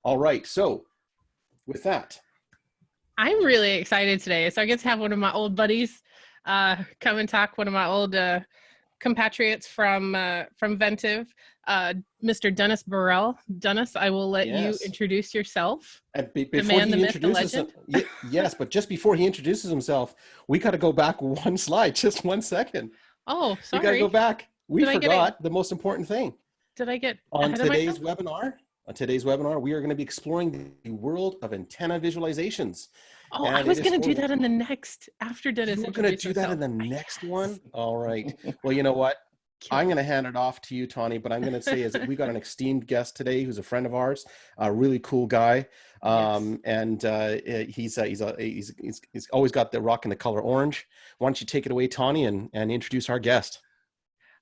All right. So with that, I'm really excited today. So I get to have one of my old buddies come and talk, one of my old compatriots from Ventive, Mr. Dennis Burrell. Dennis, I will let you yes. introduce yourself. And The before man, the he myth, the introduces him, legend. yes, but just before he introduces himself, we got to go back one slide, just 1 second. Oh, We got to go sorry. back. We Did I get it? forgot the most important thing. Did I get On ahead of today's myself? webinar, we are going to be exploring the world of antenna visualizations. Oh, I And it was is going to for do the that in the next after Dennis You're going to introduced do that in himself. the next one? All right. Well, you know what? I'm Killing going to me. hand it off to you, Tawny, but I'm going to say is that we got an esteemed guest today who's a friend of ours, a really cool guy. Yes. He's always got the rock in the color orange. Why don't you take it away, Tawny, and introduce our guest?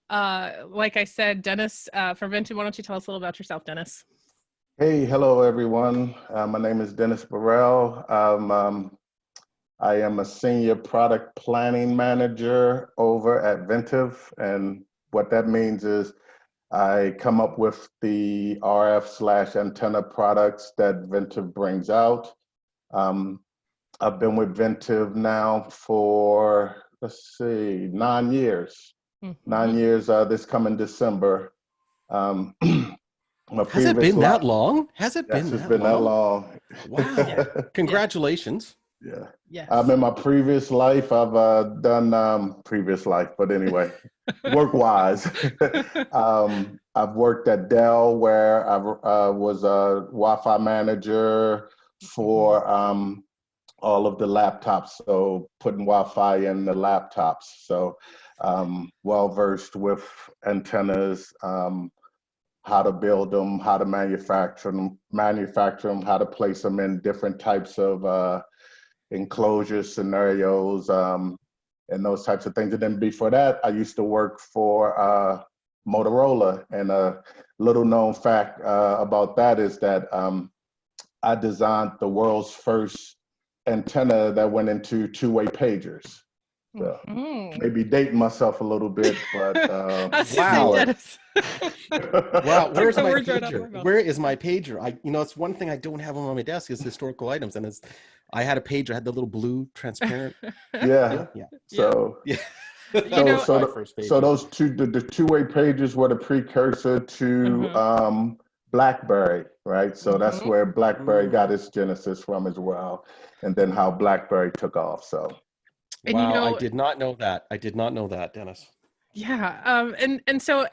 Like I said, Dennis from Ventive, why don't you tell us a little about yourself, Dennis? Hey, hello everyone. My name is Dennis Burrell. I am a senior product planning manager over at Ventive, and what that means is I come up with the RF/antenna products that Ventive brings out. I've been with Ventive now for, let's see, 9 years. Mm-hmm. 9 years this coming December. My Has it previous been life, that long? Has it yes, been it's that been that long? long. Wow. Yeah. Congratulations. Yeah. Yes. In my previous life, I've done previous life, but anyway, work-wise, I've worked at Dell where I was a Wi-Fi manager for all of the laptops, so putting Wi-Fi in the laptops. So well versed with antennas, how to build them, how to manufacture them, how to place them in different types of enclosure scenarios, and those types of things. And then before that, I used to work for Motorola. And a little known fact about that is that I designed the world's first antenna that went into two-way pagers. So maybe dating myself a little bit, but Wow. Dennis. Wow, where's the my words right out of my pager? mouth. Where is my pager? It's one thing I don't have on my desk is historical items, and I had a pager. I had the little blue transparent. yeah. Yeah. So Yeah. You know, so those the two-way pages were the precursor to BlackBerry, right? So that's where BlackBerry got its genesis from as well, and then how BlackBerry took off. So and you wow, I know, did not know that. I did not know that, Dennis. yeah. And so,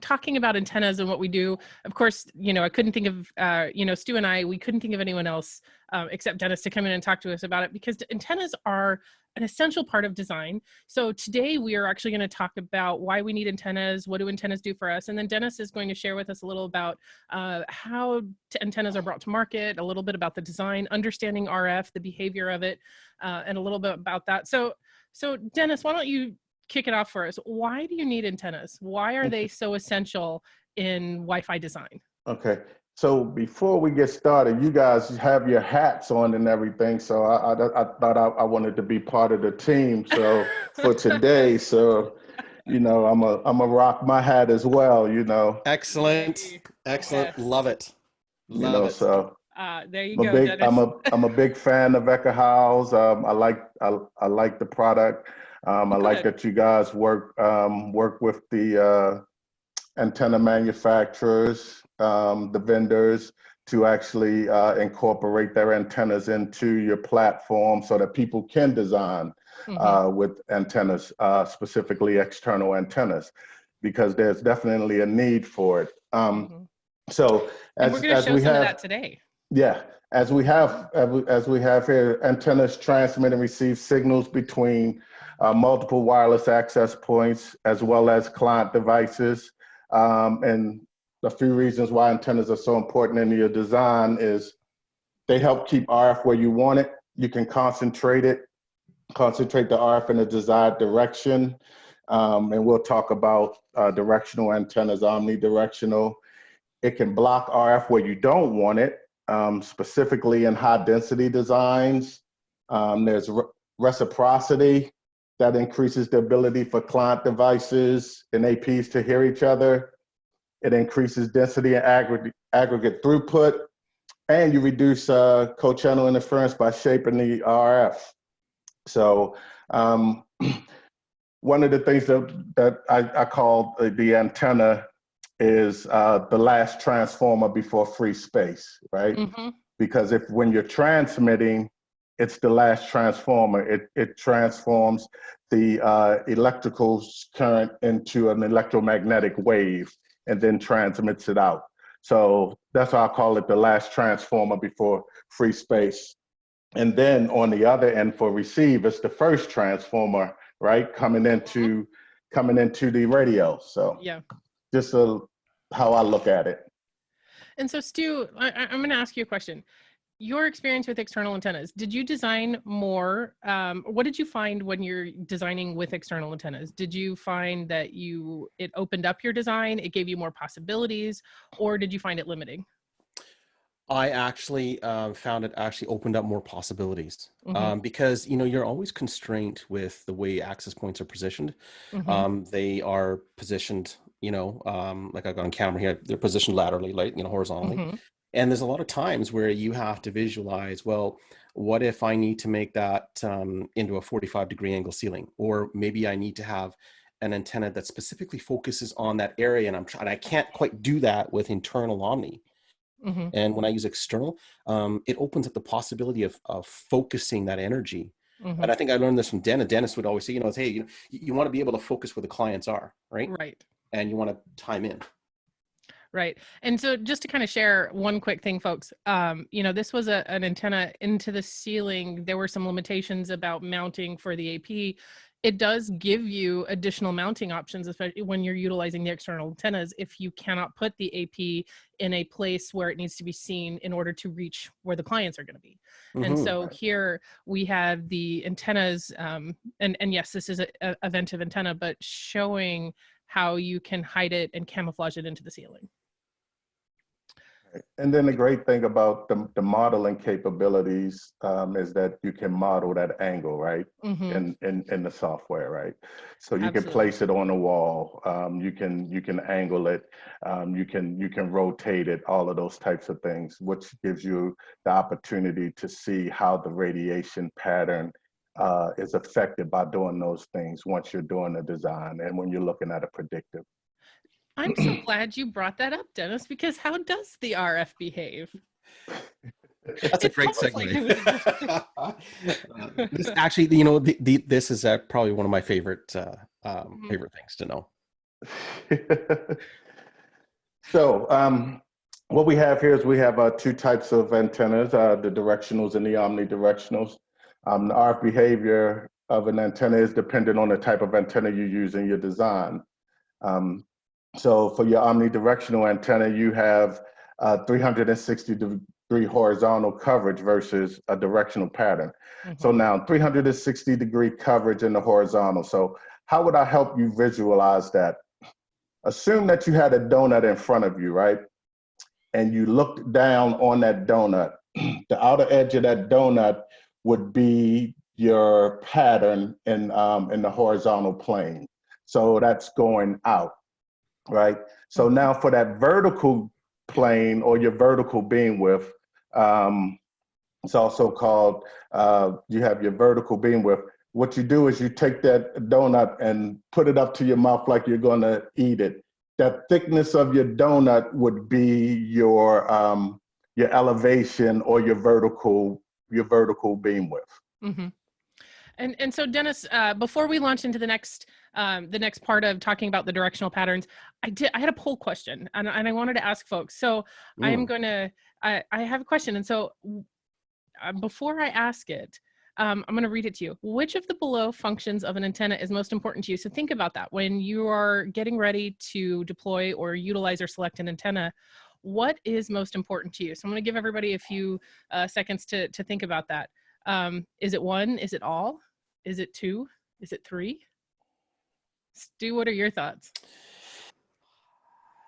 talking about antennas and what we do, of course, I couldn't think of, Stu and we couldn't think of anyone else except Dennis to come in and talk to us about it because antennas are an essential part of design. So today we are actually going to talk about why we need antennas, what do antennas do for us? And then Dennis is going to share with us a little about how antennas are brought to market, a little bit about the design, understanding RF, the behavior of it, and a little bit about that. So Dennis, why don't you kick it off for us? Why do you need antennas? Why are they so essential in Wi-Fi design? okay. So before we get started, you guys have your hats on and everything. So I thought I wanted to be part of the team. So for today, I'm a rock my hat as well. Excellent. Yes. Love it. Love it. So there you go, Dennis. I'm a big fan of Ekahau's. I like the product. I like that you guys work with the antenna manufacturers, the vendors, to actually incorporate their antennas into your platform so that people can design with antennas, specifically external antennas, because there's definitely a need for it. So and we're going to show some of that today. Yeah, as we have here, antennas transmit and receive signals between multiple wireless access points as well as client devices. And a few reasons why antennas are so important in your design is they help keep RF where you want it. You can concentrate the RF in the desired direction. And we'll talk about directional antennas, omnidirectional. It can block RF where you don't want it, specifically in high density designs. There's reciprocity that increases the ability for client devices and APs to hear each other. It increases density and aggregate throughput. and you reduce co-channel interference by shaping the RF. So one of the things that I call the antenna is the last transformer before free space, right? Mm-hmm. Because when you're transmitting, it's the last transformer. It transforms the electrical current into an electromagnetic wave and then transmits it out. So that's why I call it the last transformer before free space. And then on the other end for receive, it's the first transformer, right? Coming into the radio. So Yeah. just how I look at it. And so, Stu, I'm going to ask you a question. Your experience with external antennas, did you design more? What did you find when you're designing with external antennas? Did you find that it opened up your design, it gave you more possibilities, or did you find it limiting? I actually found it actually opened up more possibilities Mm-hmm. because, you know, you're always constrained with the way access points are positioned. Mm-hmm. They are positioned, you know, like I got on camera here, they're positioned laterally, like, you know, horizontally. Mm-hmm. And there's a lot of times where you have to visualize, well, what if I need to make that into a 45-degree angle ceiling? Or maybe I need to have an antenna that specifically focuses on that area, and I can't quite do that with internal Omni. Mm-hmm. And when I use external, it opens up the possibility of focusing that energy. Mm-hmm. And I think I learned this from Dennis. Dennis would always say, you know, hey, you want to be able to focus where the clients are, right? Right. And you want to time in. Right. And so just to kind of share one quick thing, folks, you know, this was an antenna into the ceiling. There were some limitations about mounting for the AP. It does give you additional mounting options, especially when you're utilizing the external antennas, if you cannot put the AP in a place where it needs to be seen in order to reach where the clients are going to be. And so here we have the antennas, and yes, this is a ventive antenna, but showing how you can hide it and camouflage it into the ceiling. And then the great thing about the modeling capabilities is that you can model that angle, right? Mm-hmm. In the software, right? So you can Absolutely. place it on the wall. You can angle it. You can rotate it. All of those types of things, which gives you the opportunity to see how the radiation pattern is affected by doing those things once you're doing the design and when you're looking at a predictive. I'm so glad you brought that up, Dennis, because how does the RF behave? That's a It's great almost like segue. This actually, you know, this is probably one of my favorite favorite things to know. So what we have here is we have two types of antennas, the directionals and the omnidirectionals. The RF behavior of an antenna is dependent on the type of antenna you use in your design. So for your omnidirectional antenna, you have 360-degree horizontal coverage versus a directional pattern. Mm-hmm. So now 360-degree coverage in the horizontal. So how would I help you visualize that? Assume that you had a donut in front of you, right? And you looked down on that donut. The outer edge of that donut would be your pattern in the horizontal plane. So that's going out. Right. So now for that vertical plane or your vertical beam width, it's also called, you have your vertical beam width. What you do is you take that donut and put it up to your mouth like you're going to eat it. That thickness of your donut would be your elevation or your vertical beam width. Mm-hmm. And so Dennis, before we launch into the next part of talking about the directional patterns, I had a poll question and I wanted to ask folks. So I have a question. And so before I ask it, I'm going to read it to you. Which of the below functions of an antenna is most important to you? So think about that when you are getting ready to deploy or utilize or select an antenna. What is most important to you? So I'm going to give everybody a few seconds to think about that. Is it one? Is it all? Is it two? Is it three? Stu, what are your thoughts?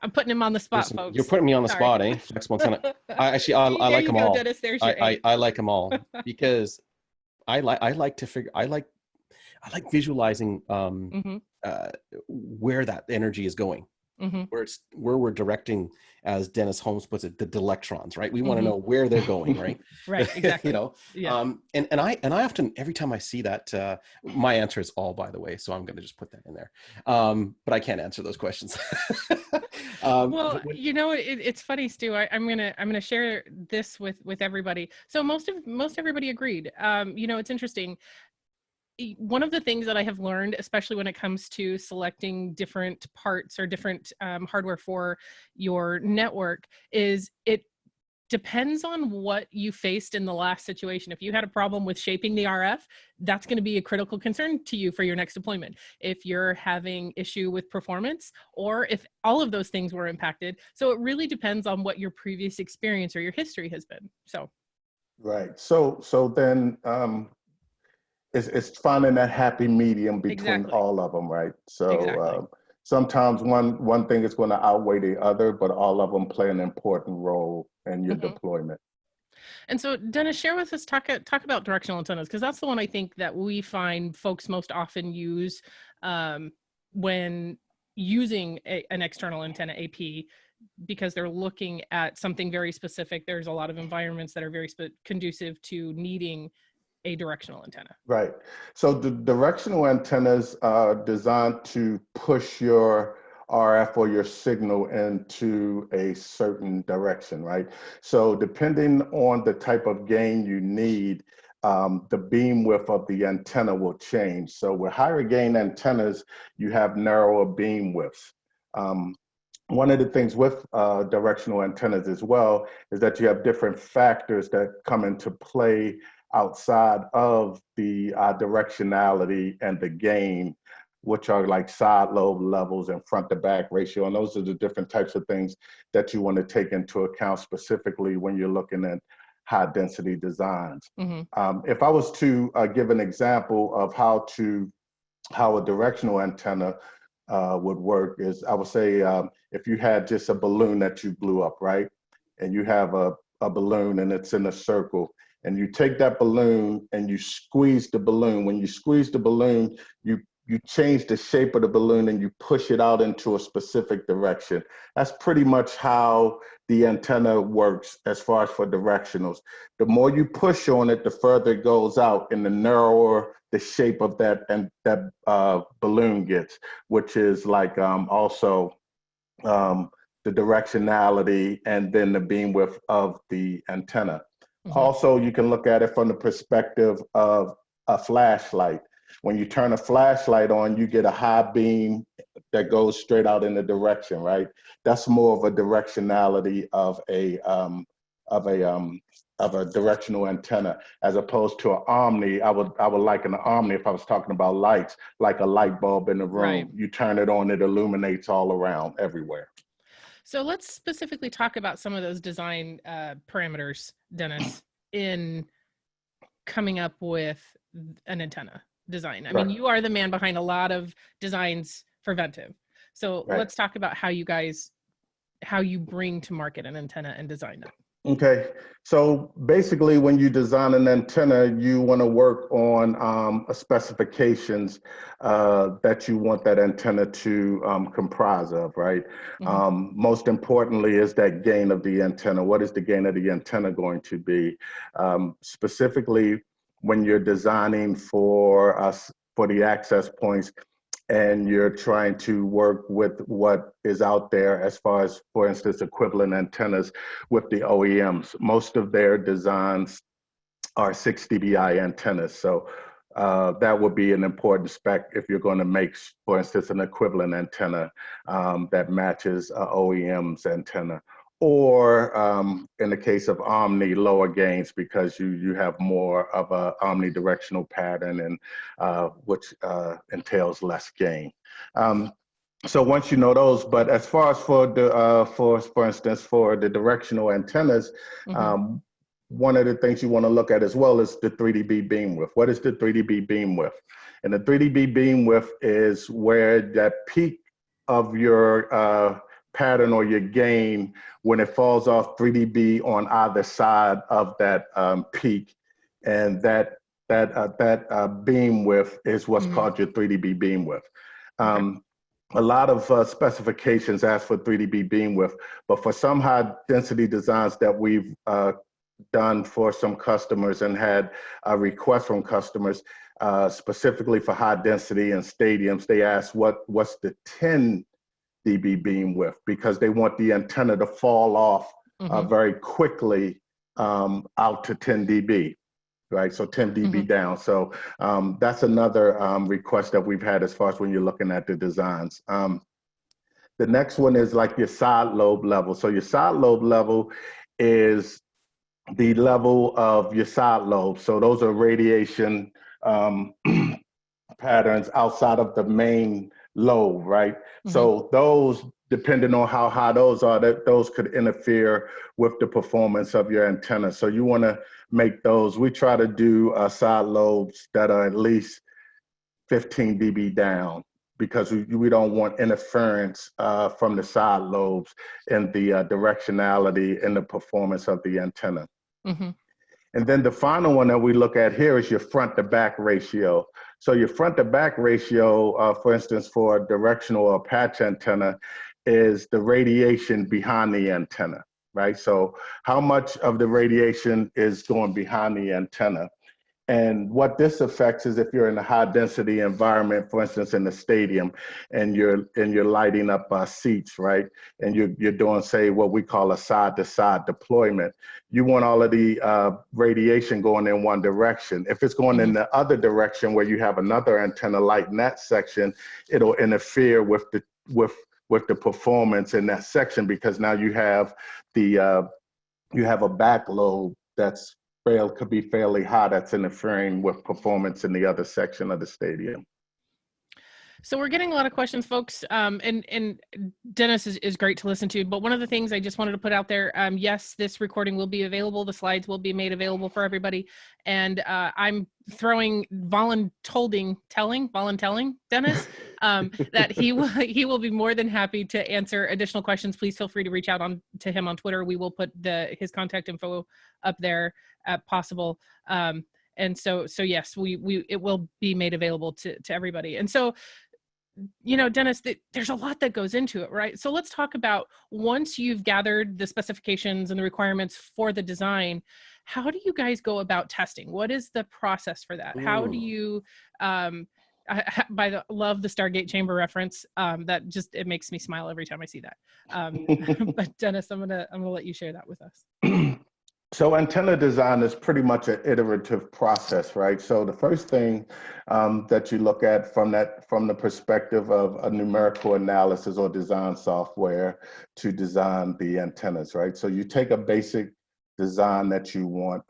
I'm putting him on the spot, Listen, folks. you're putting me on the Sorry. spot, eh? Flexible antenna. I There like you them go, all. Dennis. There's your eight. I like them all because I like visualizing where that energy is going. where we're directing, as Dennis Holmes puts it, the electrons, right? We want to know where they're going, right? Right, exactly. Yeah. And I often, every time I see that, my answer is all, by the way, so I'm going to just put that in there. But I can't answer those questions. Well, it's funny, Stu. I'm gonna share this with everybody. So most everybody agreed. It's interesting. One of the things that I have learned, especially when it comes to selecting different parts or different hardware for your network, is it depends on what you faced in the last situation. If you had a problem with shaping the RF, that's going to be a critical concern to you for your next deployment. If you're having issue with performance, or if all of those things were impacted. So it really depends on what your previous experience or your history has been. So. Right. So then it's finding that happy medium between all of them, right? So sometimes one thing is going to outweigh the other, but all of them play an important role in your deployment. And so, Dennis, share with us, talk about directional antennas, because that's the one I think that we find folks most often use when using an external antenna AP, because they're looking at something very specific. There's a lot of environments that are very conducive to needing a directional antenna. Right. So the directional antennas are designed to push your RF or your signal into a certain direction, right? So depending on the type of gain you need, the beam width of the antenna will change. So with higher gain antennas, you have narrower beam widths. One of the things with directional antennas as well is that you have different factors that come into play outside of the directionality and the gain, which are like side lobe levels and front to back ratio. And those are the different types of things that you want to take into account specifically when you're looking at high density designs. If I was to give an example of how a directional antenna would work, is I would say if you had just a balloon that you blew up, right? And you have a balloon and it's in a circle, and you take that balloon and you squeeze the balloon. When you squeeze the balloon, you change the shape of the balloon and you push it out into a specific direction. That's pretty much how the antenna works as far as for directionals. The more you push on it, the further it goes out, and the narrower the shape of that balloon gets, which is like also the directionality and then the beam width of the antenna. Also, you can look at it from the perspective of a flashlight. When you turn a flashlight on, you get a high beam that goes straight out in the direction, right? That's more of a directionality of a directional antenna, as opposed to an omni. I would liken an omni, if I was talking about lights, like a light bulb in the room. Right. You turn it on, it illuminates all around, everywhere. So let's specifically talk about some of those design parameters, Dennis, in coming up with an antenna design. I mean, you are the man behind a lot of designs for Ventive. So let's talk about how you bring to market an antenna and design it. Okay, so basically when you design an antenna, you want to work on specifications that you want that antenna to comprise of, right? Most importantly is that gain of the antenna. What is the gain of the antenna going to be? Specifically, when you're designing for the access points, and you're trying to work with what is out there as far as, for instance, equivalent antennas with the OEMs. Most of their designs are 6 dBi antennas. So that would be an important spec if you're going to make, for instance, an equivalent antenna that matches OEM's antenna. Or in the case of omni, lower gains, because you have more of a omnidirectional pattern, and which entails less gain. So once you know those, but as far as for the for instance for the directional antennas, one of the things you want to look at as well is the 3 dB beam width. What is the 3 dB beam width? And the 3 dB beam width is where that peak of your pattern or your gain, when it falls off 3 dB on either side of that peak, and that beam width is what's called your 3 dB beam width. a lot of specifications ask for 3 dB beam width, but for some high density designs that we've done for some customers and had a request from customers, specifically for high density and stadiums, they ask what's the 10 dB beam width, because they want the antenna to fall off very quickly out to 10 dB. Right, so 10 dB down. So that's another request that we've had as far as when you're looking at the designs. The next one is like your side lobe level. So your side lobe level is the level of your side lobe. So those are radiation patterns outside of the main lobe, right? So those, depending on how high those are, those could interfere with the performance of your antenna. So you want to make those. We try to do side lobes that are at least 15 dB down, because we don't want interference from the side lobes in the directionality and the performance of the antenna. And then the final one that we look at here is your front to back ratio. So your front to back ratio, for instance, for a directional or patch antenna, is the radiation behind the antenna, right? So how much of the radiation is going behind the antenna? And what this affects is if you're in a high density environment, for instance, in the stadium, and you're lighting up seats, right? And you're doing, say, what we call a side to side deployment. You want all of the radiation going in one direction. If it's going in the other direction where you have another antenna light in that section, it'll interfere with the performance in that section, because now you have a back lobe that's could be fairly high, that's interfering with performance in the other section of the stadium. So we're getting a lot of questions, folks, and Dennis is great to listen to. But one of the things I just wanted to put out there, yes, this recording will be available. The slides will be made available for everybody. And I'm throwing voluntelling Dennis that he will be more than happy to answer additional questions. Please feel free to reach out to him on Twitter. We will put his contact info up there possible. And so yes, it will be made available to everybody. And so, you know, Dennis, there's a lot that goes into it, right? So let's talk about, once you've gathered the specifications and the requirements for the design, how do you guys go about testing? What is the process for that? How do you, love the Stargate chamber reference. That just, it makes me smile every time I see that. But Dennis, I'm gonna let you share that with us. So antenna design is pretty much an iterative process, right? So the first thing that you look at from the perspective of a numerical analysis or design software to design the antennas, right? So you take a basic design that you want,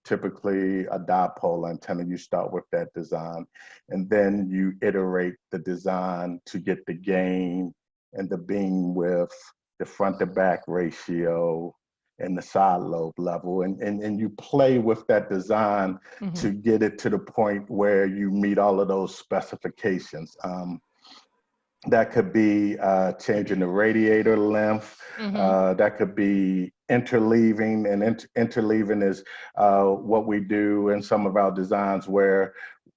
typically a dipole antenna, you start with that design, and then you iterate the design to get the gain and the beam width, the front to back ratio, and the side lobe level, and you play with that design to get it to the point where you meet all of those specifications. That could be changing the radiator length. That could be interleaving, and interleaving is what we do in some of our designs, where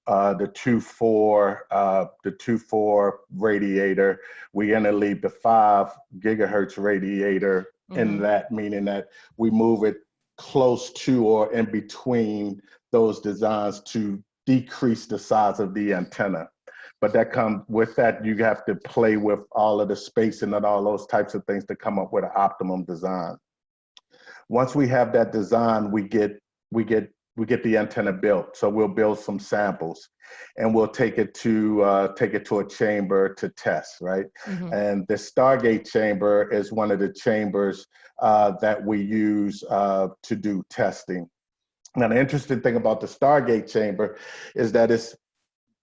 the 2.4 radiator, we interleave the 5 gigahertz radiator in that, meaning that we move it close to or in between those designs to decrease the size of the antenna. But that comes with that, you have to play with all of the spacing and all those types of things to come up with an optimum design. Once we have that design, we get the antenna built. So we'll build some samples, and we'll take it to a chamber to test, right? And the Stargate chamber is one of the chambers that we use to do testing. Now, the interesting thing about the Stargate chamber is that it's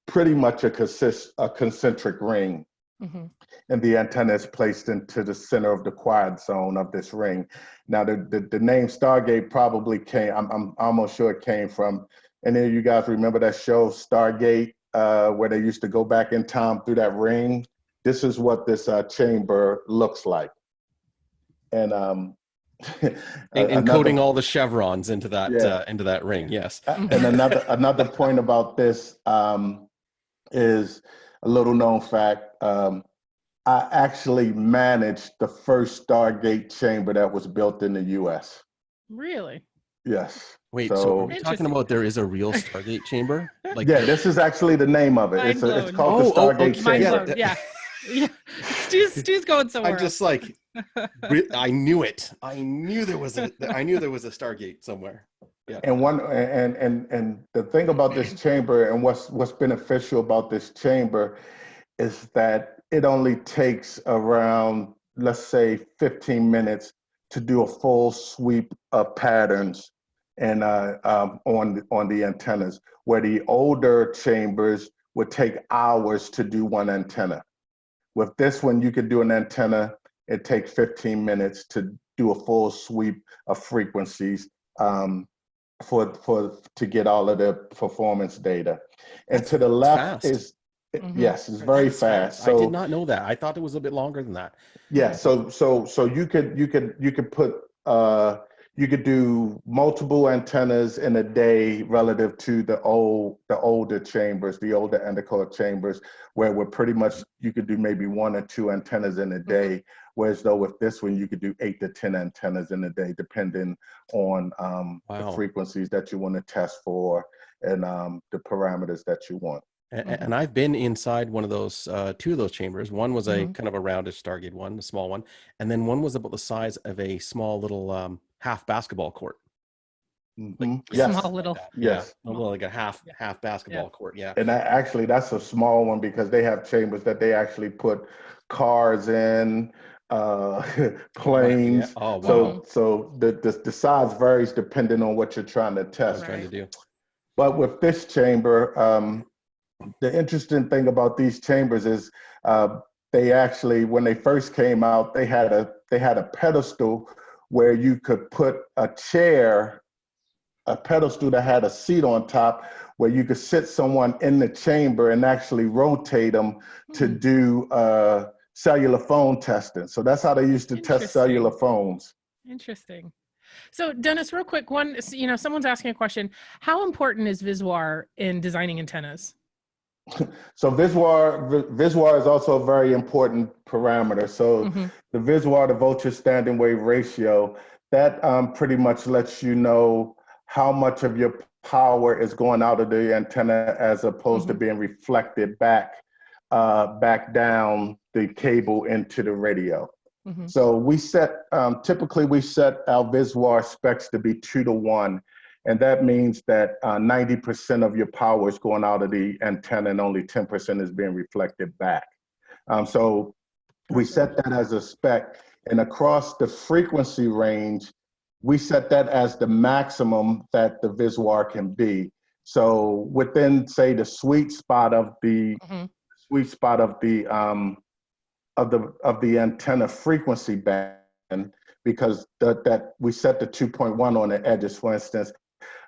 pretty much a concentric ring. And the antenna is placed into the center of the quiet zone of this ring. Now, the name Stargate probably came, I'm almost sure it came from, and then you guys remember that show Stargate, where they used to go back in time through that ring? This is what this chamber looks like. And encoding all the chevrons into that ring, yes. And another point about this is a little known fact. I actually managed the first Stargate chamber that was built in the U.S. Really? Yes. Wait, so are So we talking about there is a real Stargate chamber? Like yeah, there? this is actually the name of it. Mind It's blown. called the Stargate Okay, Mind chamber. blown. Yeah. Yeah. Stu's going I'm somewhere else. just like, I knew it. I knew there was a Stargate somewhere. Yeah. And the thing about this chamber and what's beneficial about this chamber is that it only takes around, let's say, 15 minutes to do a full sweep of patterns and on the antennas, where the older chambers would take hours to do one antenna. With this one, you could do an antenna. It takes 15 minutes to do a full sweep of frequencies to get all of the performance data. And to the left fast. is yes, it's very fast. So I did not know that. I thought it was a bit longer than that. Yeah, so you could put you could do multiple antennas in a day relative to the older chambers, the older endocoic chambers, where we're pretty much you could do maybe 1 or 2 antennas in a day. Whereas though with this one you could do 8 to 10 antennas in a day, depending on the frequencies that you want to test for and the parameters that you want. And I've been inside one of those, 2 of those chambers. One was a kind of a roundish Stargate one, a small one. And then one was about the size of a small little half basketball court. Like, yes. Small little. Yes. Yeah. Like a half basketball court. Yeah. And that's a small one because they have chambers that they actually put cars in, planes. Oh, wow. So the size varies depending on what you're trying to test. Trying to do. But with this chamber, the interesting thing about these chambers is they actually, when they first came out, they had a pedestal where you could put a pedestal that had a seat on top where you could sit someone in the chamber and actually rotate them to do cellular phone testing. So that's how they used to test cellular phones. Interesting. So Dennis, real quick, someone's asking a question. How important is Visuar in designing antennas? So Visuar is also a very important parameter. So the Visuar to voltage standing wave ratio, that pretty much lets you know how much of your power is going out of the antenna as opposed to being reflected back down the cable into the radio. So we typically we set our Visuar specs to be 2 to 1. And that means that 90% of your power is going out of the antenna and only 10% is being reflected back. So we set that as a spec. And across the frequency range, we set that as the maximum that the Visuar can be. So within, say, the sweet spot of the antenna frequency band, because that we set the 2.1 on the edges, for instance.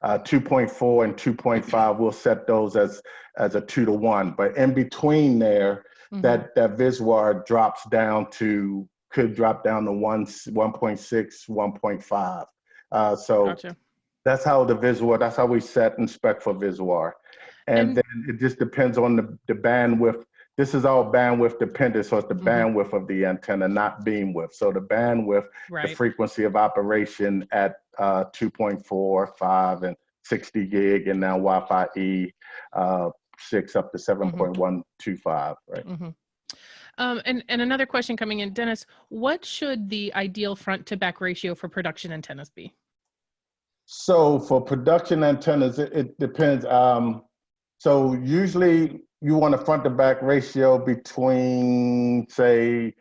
2.4 and 2.5, we'll set those as a 2 to 1. But in between there, that Visuar could drop down to 1.6, 1.5. So gotcha. That's how that's how we set and spec for Visuar. And then it just depends on the bandwidth. This is all bandwidth dependent, so it's the bandwidth of the antenna, not beam width. So the bandwidth, the frequency of operation at 2.4, 5, and 60 gig, and now Wi-Fi E 6 up to 7.125, right? And another question coming in, Dennis, what should the ideal front to back ratio for production antennas be? So for production antennas, it depends. So usually you want a front to back ratio between, say,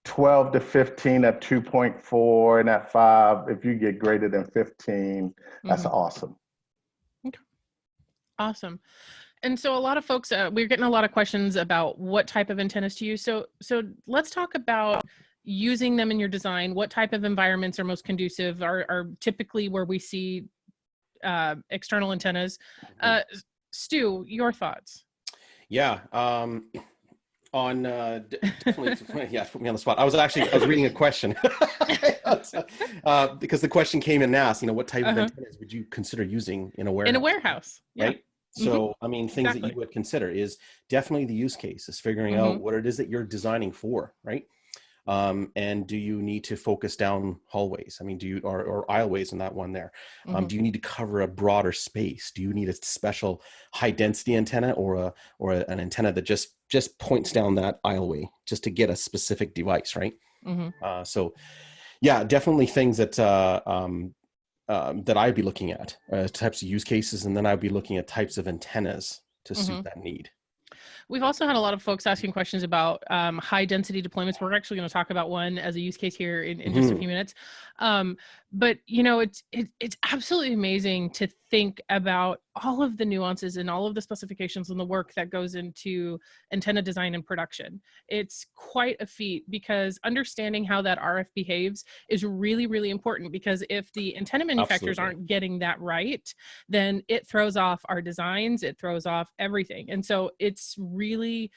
12 to 15 at 2.4 and at 5. If you get greater than 15, that's awesome. Okay. Awesome. And so a lot of folks, we're getting a lot of questions about what type of antennas to use. So let's talk about using them in your design. What type of environments are most conducive, are typically where we see external antennas. Stu, your thoughts? Yeah. Definitely, yeah, put me on the spot. I was reading a question because the question came in and asked, what type of antennas would you consider using in a warehouse? In a warehouse, yeah. Right? So, I mean, things that you Exactly. would consider is definitely the use case, is figuring out Mm-hmm. what it is that you're designing for, right? And do you need to focus down hallways? I mean, do you, or aisleways in that one there? Mm-hmm. Do you need to cover a broader space? Do you need a special high density antenna, an antenna that just points down that aisleway just to get a specific device, right? Mm-hmm. So yeah, definitely things that that I'd be looking at, types of use cases, and then I'd be looking at types of antennas to suit Mm-hmm. that need. We've also had a lot of folks asking questions about high density deployments. We're actually going to talk about one as a use case here in just a few minutes. But you know, it's absolutely amazing to think about all of the nuances and all of the specifications and the work that goes into antenna design and production. It's quite a feat, because understanding how that RF behaves is really, really important, because if the antenna manufacturers Absolutely. aren't getting that right, then it throws off our designs, it throws off everything. And so it's really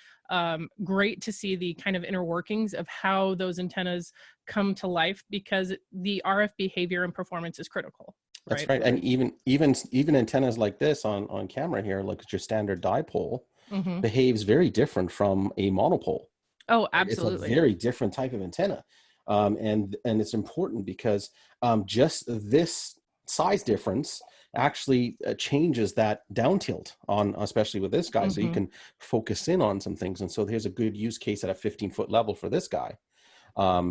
great to see the kind of inner workings of how those antennas come to life, because the RF behavior and performance is critical. That's Right. right. And even antennas like this on camera here, like your standard dipole, Mm-hmm. behaves very different from a monopole. Oh, Right? It's a absolutely. very different type of antenna. And it's important because just this size difference actually changes that down tilt on, especially with this guy. So you Mm-hmm. can focus in on some things. And so here's a good use case at a 15-foot level for this guy,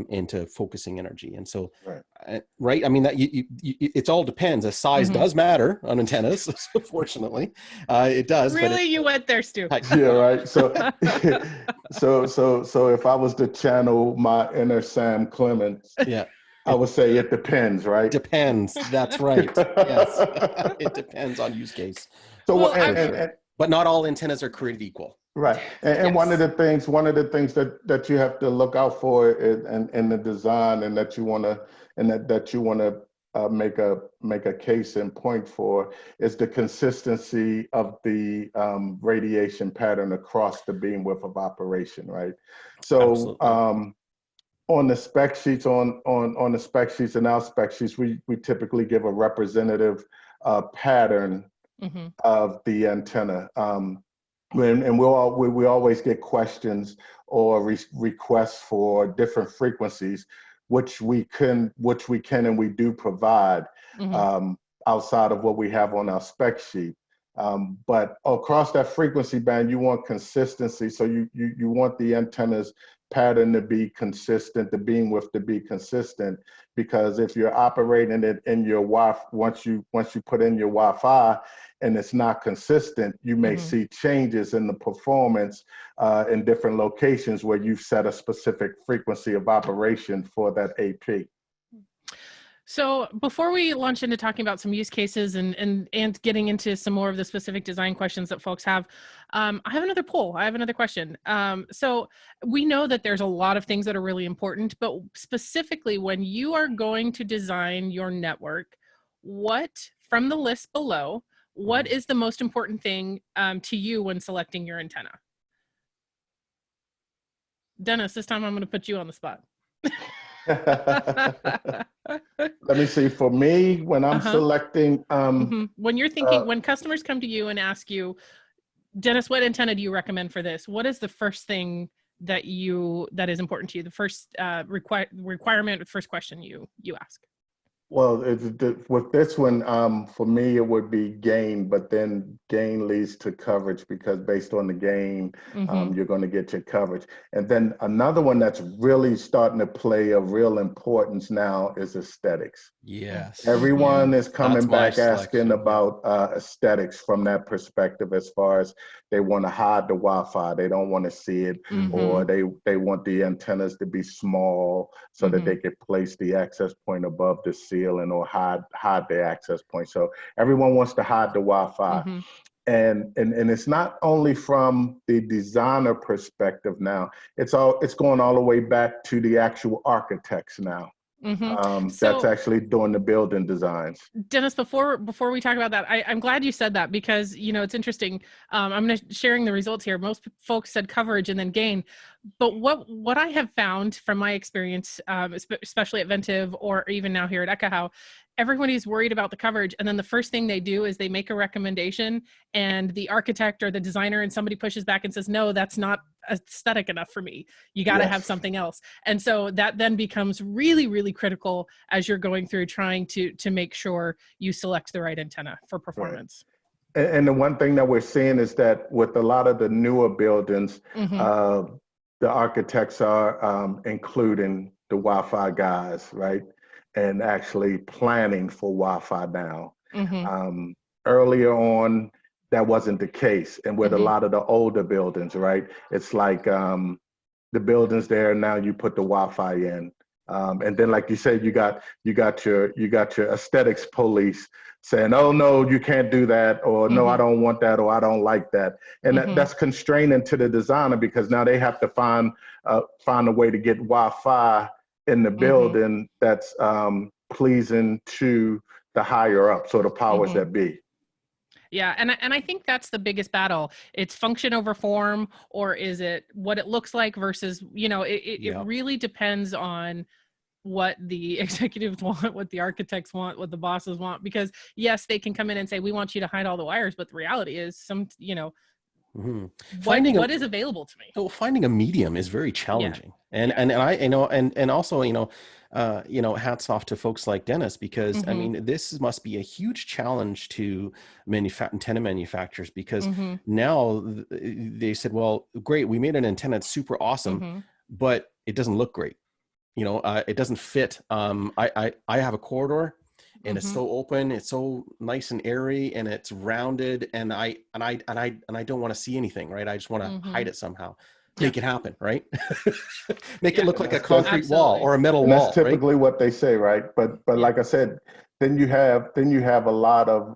into focusing energy. And so, Right. right. I mean, that it all depends. A size Mm-hmm. does matter on antennas. Fortunately, it does. Really, you went there, Stu. Yeah, right. So, so if I was to channel my inner Sam Clements, yeah, I it would say it depends, right? depends. That's right. Yes, it depends on use case So, Well, for sure. and But not all antennas are created equal. right, and yes. one of the things that you have to look out for in the design, and that you want to, that you want to make a case and point for, is the consistency of the radiation pattern across the beam width of operation, right? So Absolutely. on the spec sheets, on the spec sheets and our spec sheets, we typically give a representative pattern Mm-hmm. of the antenna. And we always get questions or requests for different frequencies, which we can and we do provide, Mm-hmm. outside of what we have on our spec sheet. But across that frequency band, you want consistency. So you want the antenna's pattern to be consistent, the beam width to be consistent, because if you're operating it in your Wi-Fi, once you put in your Wi-Fi and it's not consistent, you may Mm-hmm. see changes in the performance in different locations where you've set a specific frequency of operation for that AP. So before we launch into talking about some use cases and getting into some more of the specific design questions that folks have, I have another poll. I have another question. So we know that there's a lot of things that are really important, but specifically when you are going to design your network, what, from the list below, what is the most important thing to you when selecting your antenna? Dennis, this time I'm going to put you on the spot. Let me see. For me, when I'm selecting, when you're thinking, when customers come to you and ask you, Dennis, what antenna do you recommend for this? What is the first thing that is important to you? The first requirement, the first question you ask? Well, with this one, for me, it would be gain, but then gain leads to coverage, because based on the gain, you're going to get your coverage. And then another one that's really starting to play a real importance now is aesthetics. Yes. Everyone is coming That's my back asking selection, about aesthetics from that perspective, as far as they want to hide the Wi-Fi, they don't want to see it, or they want the antennas to be small so that they could place the access point above the ceiling, or hide the access point. So everyone wants to hide the Wi-Fi. And it's not only from the designer perspective now, it's going all the way back to the actual architects now. Mm-hmm. That's So, actually doing the building designs. Dennis, before we talk about that, I'm glad you said that because it's interesting. I'm going to sharing the results here. Most folks said coverage and then gain, but what I have found from my experience, especially at Ventive or even now here at Ekahau, everybody's worried about the coverage, and then the first thing they do is they make a recommendation, and the architect or the designer and somebody pushes back and says, no, that's not aesthetic enough for me. You got to have Yes. something else. And so that then becomes really, really critical as you're going through trying to make sure you select the right antenna for performance. Right. And the one thing that we're seeing is that with a lot of the newer buildings, Mm-hmm. the architects are including the Wi-Fi guys, right? And actually planning for Wi-Fi now. Mm-hmm. Earlier on, that wasn't the case. And with a Mm-hmm. lot of the older buildings, right? It's like the buildings there, now you put the Wi-Fi in. And then, like you said, you got your aesthetics police saying, "Oh no, you can't do that," or "No, I Mm-hmm. don't want that," or "I don't like that," and Mm-hmm. that's constraining to the designer because now they have to find a way to get Wi-Fi in the Mm-hmm. building that's pleasing to the higher up, so the powers Mm-hmm. that be. Yeah, and I think that's the biggest battle. It's function over form, or is it what it looks like versus, it Yeah. really depends on what the executives want, what the architects want, what the bosses want. Because yes, they can come in and say, we want you to hide all the wires, but the reality is Mm-hmm. what is available to me. So finding a medium is very Yeah. challenging, and Yeah. and I and also hats off to folks like Dennis, because I Mm-hmm. mean this must be a huge challenge to antenna manufacturers, because Mm-hmm. now they said, well, great, we made an antenna that's super awesome, Mm-hmm. but it doesn't look great. It doesn't fit. I have a corridor, and it's Mm-hmm. so open, it's so nice and airy, and it's rounded, and I don't want to see anything, right? I just want to Mm-hmm. hide it somehow. Yeah. Make it happen, right? Make it Yeah. look And like a that's concrete wall Absolutely. or a metal and that's wall, right? typically what they say, right? But Yeah. like I said, then you have a lot of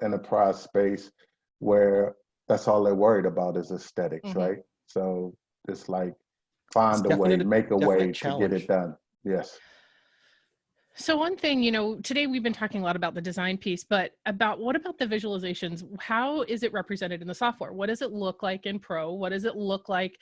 enterprise space where that's all they're worried about is aesthetics, Mm-hmm. right? So it's like It's find a way, definite make a definite way to get it challenge. done. Yes. So one thing, today we've been talking a lot about the design piece, but what about the visualizations? How is it represented in the software? What does it look like in Pro? What does it look like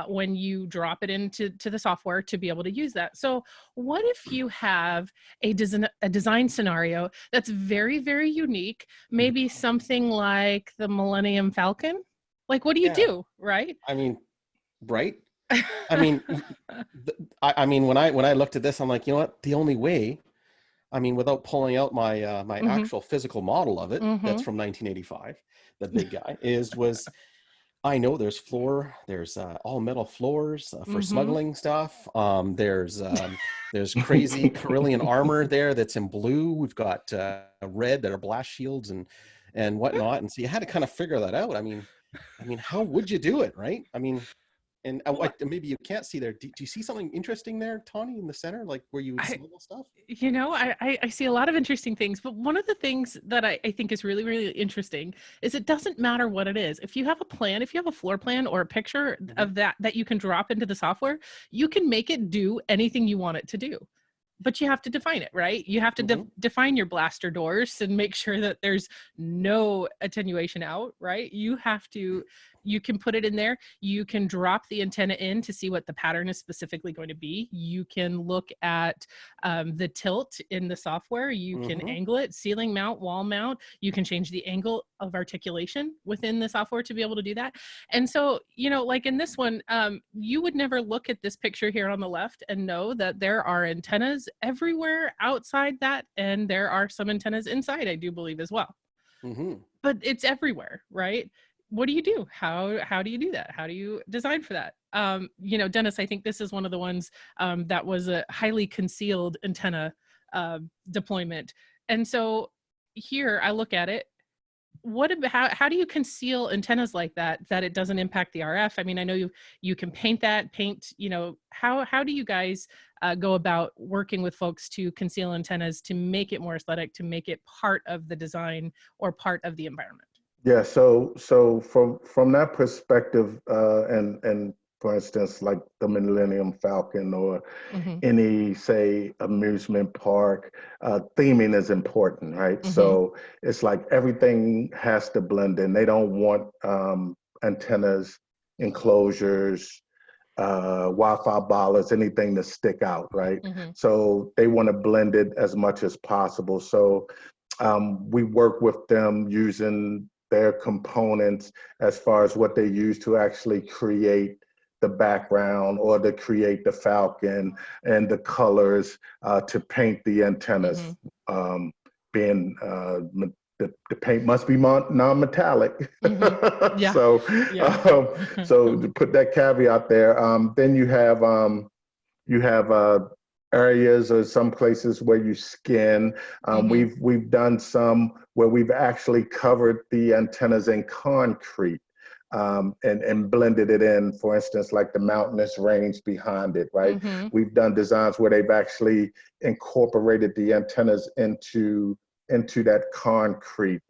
when you drop it into the software to be able to use that? So what if you have a design scenario that's very, very unique, maybe something like the Millennium Falcon? Like, what do you Yeah, do, right? I mean, right? I mean, I mean, when I looked at this, I'm like, you know what? The only way, I mean, without pulling out my my Mm-hmm. actual physical model of it, that's Mm-hmm. from 1985, the big guy was. I know there's all metal floors for Mm-hmm. smuggling stuff. There's crazy Carillion armor there that's in blue. We've got red that are blast shields and whatnot. And so you had to kind of figure that out. I mean, how would you do it, right? I mean, and maybe you can't see there. Do you see something interesting there, Tawny, in the center, like where you would I, smuggle stuff? I see a lot of interesting things, but one of the things that I think is really, really interesting is it doesn't matter what it is. If you have a plan, if you have a floor plan or a picture Mm-hmm. of that you can drop into the software, you can make it do anything you want it to do. But you have to define it, right? You have to Mm-hmm. define your blaster doors and make sure that there's no attenuation out, right? You can put it in there. You can drop the antenna in to see what the pattern is specifically going to be. You can look at the tilt in the software. You can Mm-hmm. angle it, ceiling mount, wall mount. You can change the angle of articulation within the software to be able to do that. And so, like in this one, you would never look at this picture here on the left and know that there are antennas everywhere outside that, and there are some antennas inside, I do believe, as well. Mm-hmm. But it's everywhere, right? What do you do? How do you do that? How do you design for that? Dennis, I think this is one of the ones that was a highly concealed antenna deployment. And so here I look at it. How do you conceal antennas like that it doesn't impact the RF? I mean, I know you can paint, how do you guys go about working with folks to conceal antennas to make it more aesthetic, to make it part of the design or part of the environment? Yeah. So from that perspective, and for instance, like the Millennium Falcon or Mm-hmm. any, say, amusement park, theming is important, right? Mm-hmm. So it's like everything has to blend in. They don't want antennas, enclosures, Wi-Fi bollards, anything to stick out, right? Mm-hmm. So they want to blend it as much as possible. So we work with them using their components as far as what they use to actually create the background or to create the falcon and the colors to paint the antennas. Mm-hmm. Being the paint must be non-metallic. Mm-hmm. Yeah. So, Yeah. so to put that caveat there, then you have areas or some places where you skin. Mm-hmm. We've done some where we've actually covered the antennas in concrete. And blended it in, for instance, like the mountainous range behind it, right? Mm-hmm. We've done designs where they've actually incorporated the antennas into that concrete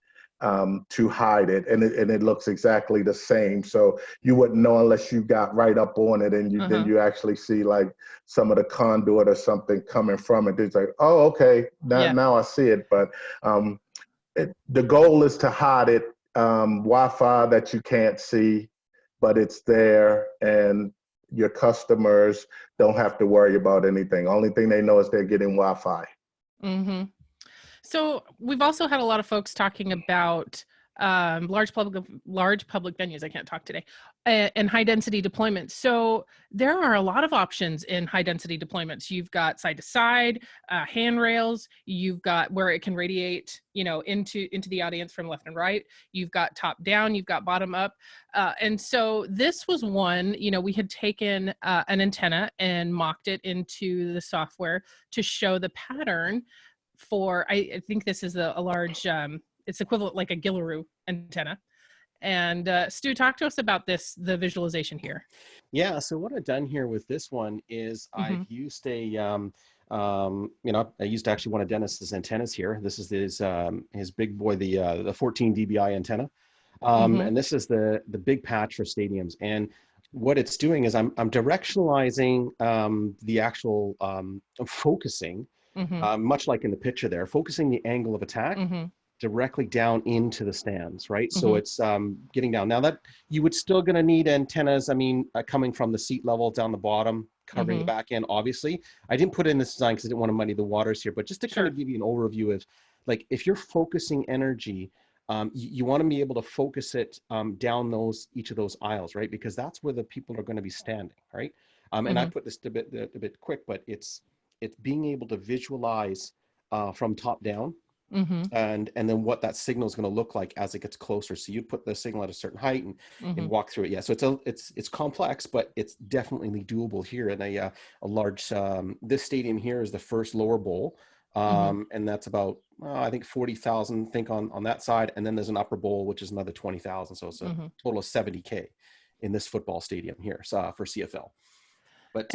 to hide it, and it looks exactly the same. So you wouldn't know unless you got right up on it, and Uh-huh. then you actually see like some of the conduit or something coming from it. It's like, oh, okay, now I see it. But the goal is to hide it, Wi-Fi that you can't see, but it's there, and your customers don't have to worry about anything. Only thing they know is they're getting Wi-Fi. Mm-hmm. So we've also had a lot of folks talking about large public venues. I can't talk today, and high density deployments. So there are a lot of options in high density deployments. You've got side to side, handrails. You've got where it can radiate, into the audience from left and right. You've got top down. You've got bottom up. And so this was one. We had taken an antenna and mocked it into the software to show the pattern for, I think this is a large, it's equivalent like a Gillaroo antenna. And Stu, talk to us about the visualization here. Yeah, so what I've done here with this one is Mm-hmm. I've used I used actually one of Dennis's antennas here. This is his big boy, the 14 dBi antenna. Mm-hmm. And this is the big patch for stadiums. And what it's doing is I'm directionalizing the actual focusing, Mm-hmm. much like in the picture there, focusing the angle of attack Mm-hmm. directly down into the stands, right? So Mm-hmm. it's getting down. Now that you would still going to need antennas, coming from the seat level down the bottom, covering the Mm-hmm. back end, obviously. I didn't put in this design because I didn't want to muddy the waters here, but just to kind Sure. of give you an overview of, like, if you're focusing energy, you want to be able to focus it down each of those aisles, right? Because that's where the people are going to be standing, right? And I Mm-hmm. put this a bit quick, but it's being able to visualize from top down, Mm-hmm. and then what that signal is going to look like as it gets closer. So you put the signal at a certain height and Mm-hmm. walk through it. Yeah, so it's complex, but it's definitely doable here in a large. This stadium here is the first lower bowl, Mm-hmm. and that's about I think 40,000. Think on that side, and then there's an upper bowl which is another 20,000. So it's a Mm-hmm. total of 70K in this football stadium here, so, for CFL. But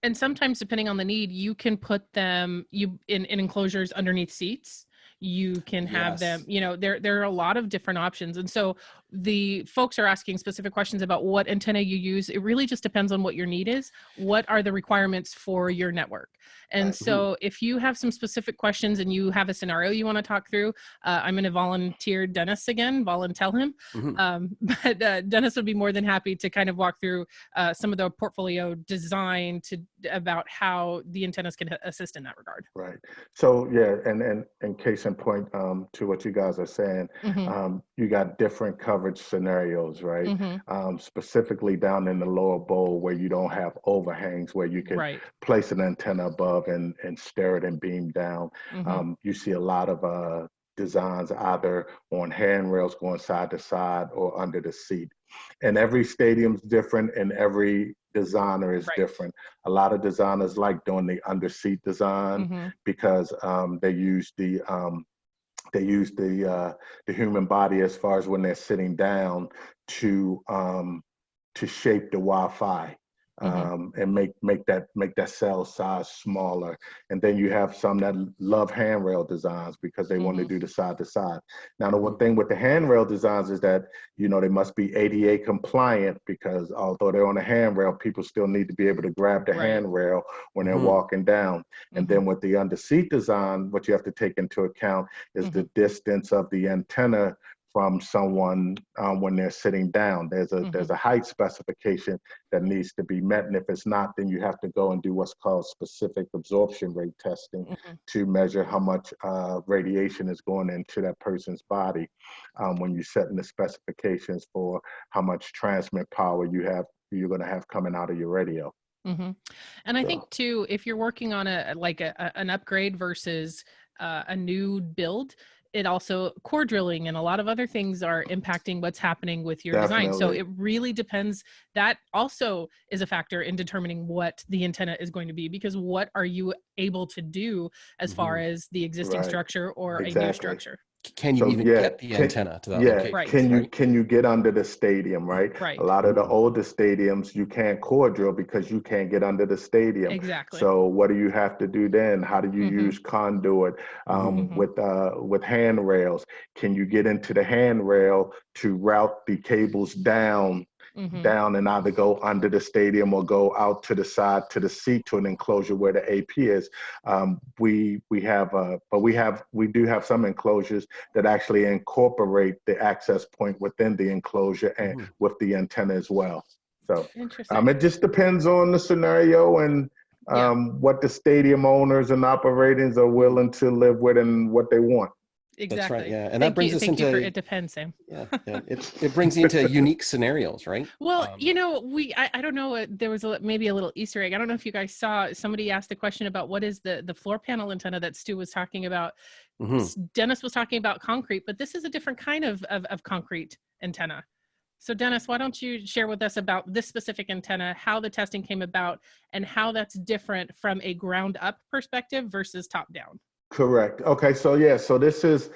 And sometimes, depending on the need, you can put them in enclosures underneath seats. You can have them, yes. There are a lot of different options. And so the folks are asking specific questions about what antenna you use. It really just depends on what your need is. What are the requirements for your network? And Right. so if you have some specific questions and you have a scenario you want to talk through, I'm going to volunteer Dennis again, tell him. But Dennis would be more than happy to kind of walk through some of the portfolio design about how the antennas can assist in that regard. Right. So yeah, and case in point, to what you guys are saying, Mm-hmm. you got different coverage scenarios, right? Mm-hmm. Specifically down in the lower bowl where you don't have overhangs, where you can Right. place an antenna above and stare it and beam down. Mm-hmm. You see a lot of designs either on handrails going side to side or under the seat. And every stadium's different, and every designer is Right. different. A lot of designers like doing the underseat design Mm-hmm. because they use the human body as far as when they're sitting down to shape the Wi-Fi and make that cell size smaller. And then you have some that love handrail designs because they want to do the side to side. Now, the one thing with the handrail designs is that, you know, they must be ADA compliant, because although they're on a handrail, people still need to be able to grab the handrail when they're walking down. And then with the under seat design, what you have to take into account is the distance of the antenna from someone when they're sitting down. There's a height specification that needs to be met, and if it's not, then you have to go and do what's called specific absorption rate testing to measure how much radiation is going into that person's body when you're setting the specifications for how much transmit power you're going to have coming out of your radio. And I think too, if you're working on an upgrade versus a new build, it also core drilling and a lot of other things are impacting what's happening with your design. So it really depends. That also is a factor in determining what the antenna is going to be, because what are you able to do as far as the existing structure or a new structure? Can you even get the antenna to that location? Can you get under the stadium, right? A lot of the older stadiums, you can't core drill because you can't get under the stadium. Exactly. So what do you have to do then? How do you use conduit with handrails? Can you get into the handrail to route the cables down and either go under the stadium or go out to the side to the seat to an enclosure where the AP is? We do have some enclosures that actually incorporate the access point within the enclosure and with the antenna as well. So it just depends on the scenario and what the stadium owners and operators are willing to live with and what they want. Exactly. That's right. Yeah, and that brings us into it depends, Sam. It brings you into unique scenarios, right? Well, you know, I don't know. There was maybe a little Easter egg. I don't know if you guys saw. Somebody asked a question about what is the floor panel antenna that Stu was talking about. Dennis was talking about concrete, but this is a different kind of concrete antenna. So Dennis, why don't you share with us about this specific antenna, how the testing came about, and how that's different from a ground up perspective versus top down? Correct. Okay. So this is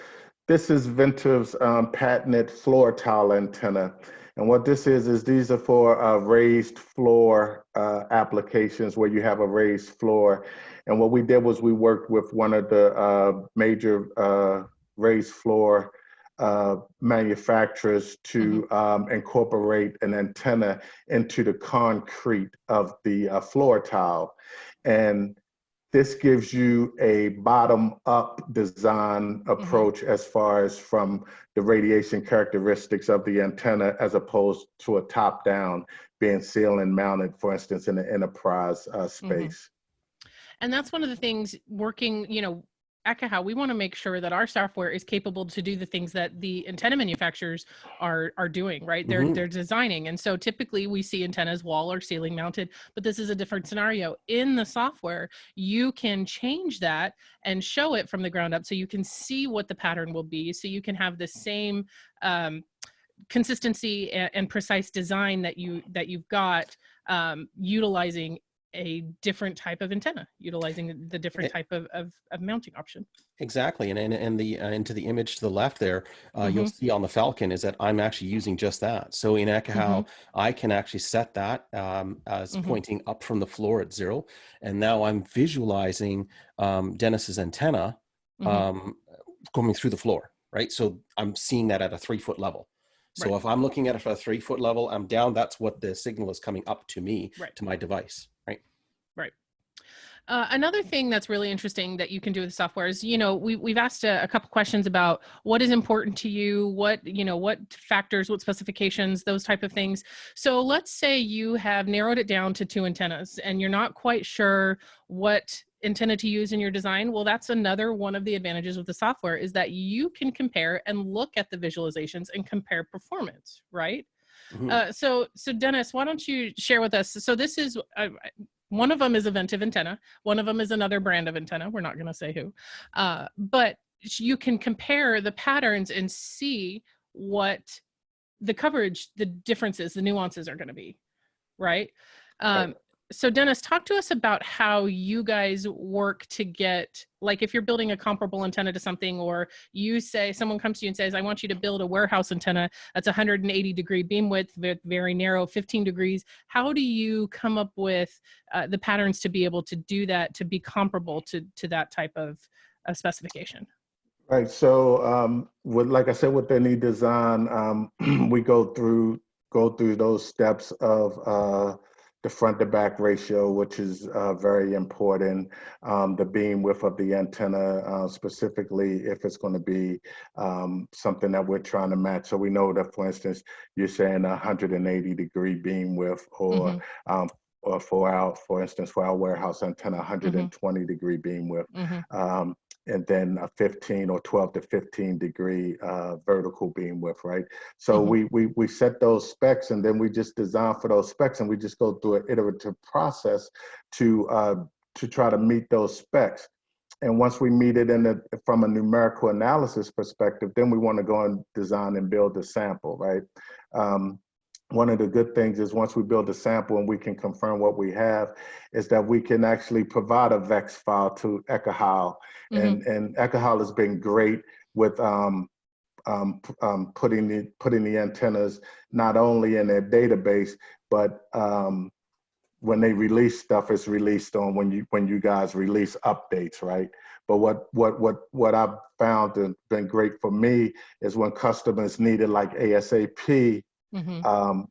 Ventiv's patented floor tile antenna, and what this is these are for raised floor applications where you have a raised floor. And what we did was we worked with one of the major raised floor manufacturers to incorporate an antenna into the concrete of the floor tile, and this gives you a bottom-up design approach as far as from the radiation characteristics of the antenna, as opposed to a top-down being ceiling mounted, for instance, in the enterprise space. And that's one of the things working, you know, Ekahau, we want to make sure that our software is capable to do the things that the antenna manufacturers are doing, right? They're designing. And so typically we see antennas wall or ceiling mounted, but this is a different scenario. In the software, you can change that and show it from the ground up so you can see what the pattern will be. So you can have the same consistency and precise design that you've got utilizing a different type of antenna, utilizing the different type of mounting option. Exactly. And into the image to the left there, you'll see on the Falcon is that I'm actually using just that. So in Ekahau, I can actually set that as pointing up from the floor at 0. And now I'm visualizing Dennis's antenna coming through the floor, right? So I'm seeing that at a 3-foot level. So if I'm looking at it at a 3-foot level, I'm down, that's what the signal is coming up to me, to my device, right? Right. Another thing that's really interesting that you can do with software is, you know, we've asked a couple questions about what is important to you, what factors, what specifications, those type of things. So let's say you have narrowed it down to 2 antennas and you're not quite sure what antenna to use in your design. Well, that's another one of the advantages with the software is that you can compare and look at the visualizations and compare performance, right? So Dennis, why don't you share with us? So this is one of them is a Ventiv antenna. One of them is another brand of antenna. We're not going to say who, but you can compare the patterns and see what the coverage, the differences, the nuances are going to be, right? So Dennis, talk to us about how you guys work to get, like if you're building a comparable antenna to something, or you say, someone comes to you and says, I want you to build a warehouse antenna that's 180-degree beam width, very narrow, 15 degrees. How do you come up with the patterns to be able to do that, to be comparable to that type of specification? Right. So, with like I said, with any design, we go through those steps of the front to back ratio, which is very important. The beam width of the antenna, specifically if it's going to be something that we're trying to match. So we know that, for instance, you're saying 180-degree beam width, Mm-hmm. or for instance, for our warehouse antenna, Mm-hmm. 120-degree beam width. Mm-hmm. And then a 15 or 12 to 15 degree vertical beam width, right? So Mm-hmm. we set those specs, and then we just design for those specs, and we just go through an iterative process to try to meet those specs. And once we meet it from a numerical analysis perspective, then we want to go and design and build the sample, right? One of the good things is once we build a sample and we can confirm what we have, is that we can actually provide a VEX file to Ekahau. Mm-hmm. And Ekahau has been great with putting the antennas not only in their database, but when they release stuff, it's released on when you guys release updates, right? But what I've found and been great for me is when customers need it like ASAP. Mm-hmm.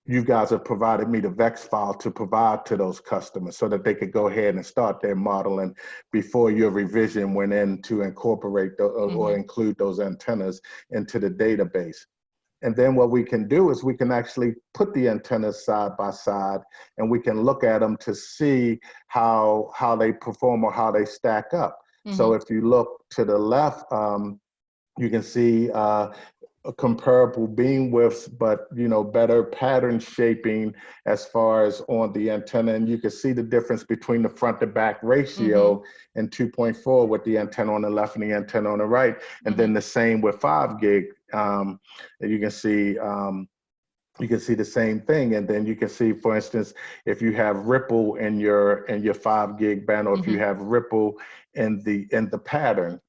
You guys have provided me the VEX file to provide to those customers so that they could go ahead and start their modeling before your revision went in to incorporate or include those antennas into the database. And then what we can do is we can actually put the antennas side by side, and we can look at them to see how they perform or how they stack up. Mm-hmm. So if you look to the left, you can see a comparable beam widths, but better pattern shaping as far as on the antenna. And you can see the difference between the front to back ratio and 2.4 with the antenna on the left and the antenna on the right. And then the same with 5 gig. And you can see the same thing. And then you can see, for instance, if you have ripple in your 5 gig band, or if you have ripple in the pattern,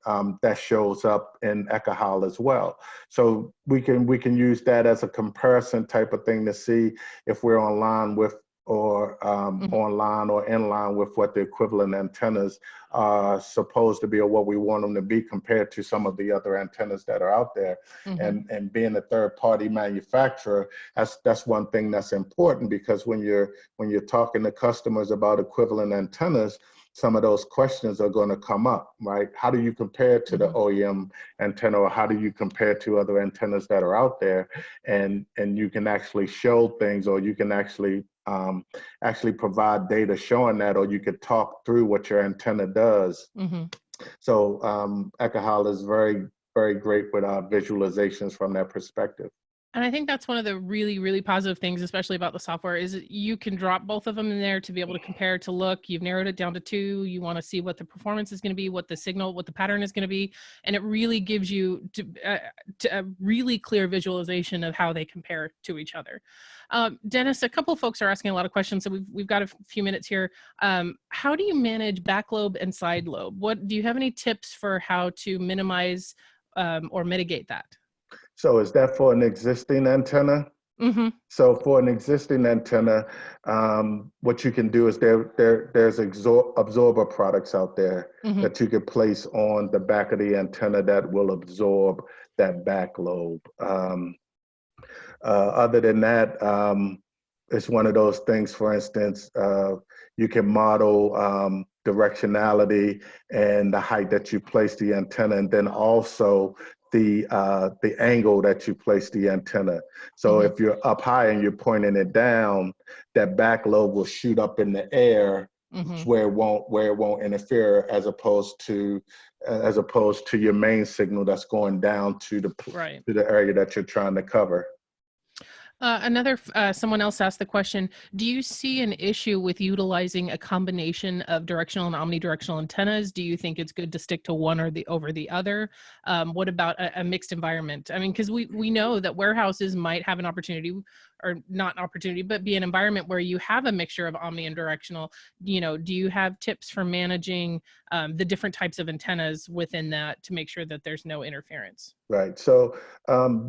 that shows up in Ekahau as well. So we can use that as a comparison type of thing to see if we're online with or online or in line with what the equivalent antennas are supposed to be, or what we want them to be compared to some of the other antennas that are out there. And being a third party manufacturer, that's one thing that's important, because when you're talking to customers about equivalent antennas, some of those questions are going to come up, right? How do you compare to the OEM antenna, or how do you compare to other antennas that are out there? And you can actually show things, or you can actually provide data showing that, or you could talk through what your antenna does. So Ekahau is very, very great with our visualizations from that perspective. And I think that's one of the really, really positive things, especially about the software, is you can drop both of them in there to be able to compare, to look. You've narrowed it down to 2. You want to see what the performance is going to be, what the signal, what the pattern is going to be. And it really gives you a really clear visualization of how they compare to each other. Dennis, a couple of folks are asking a lot of questions, so we've got a few minutes here. How do you manage back lobe and side lobe? Do you have any tips for how to minimize or mitigate that? So is that for an existing antenna? So for an existing antenna, what you can do is there's absorber products out there that you could place on the back of the antenna that will absorb that back lobe. Other than that, it's one of those things, for instance, you can model directionality and the height that you place the antenna, and then also the angle that you place the antenna. So if you're up high and you're pointing it down, that back lobe will shoot up in the air, where it won't interfere, as opposed to your main signal that's going down to the area that you're trying to cover. Someone else asked the question, do you see an issue with utilizing a combination of directional and omnidirectional antennas? Do you think it's good to stick to one or over the other? What about a mixed environment? I mean, because we know that warehouses might have an opportunity. or not opportunity, but be an environment where you have a mixture of omni and directional. You know, do you have tips for managing the different types of antennas within that to make sure that there's no interference? Right. So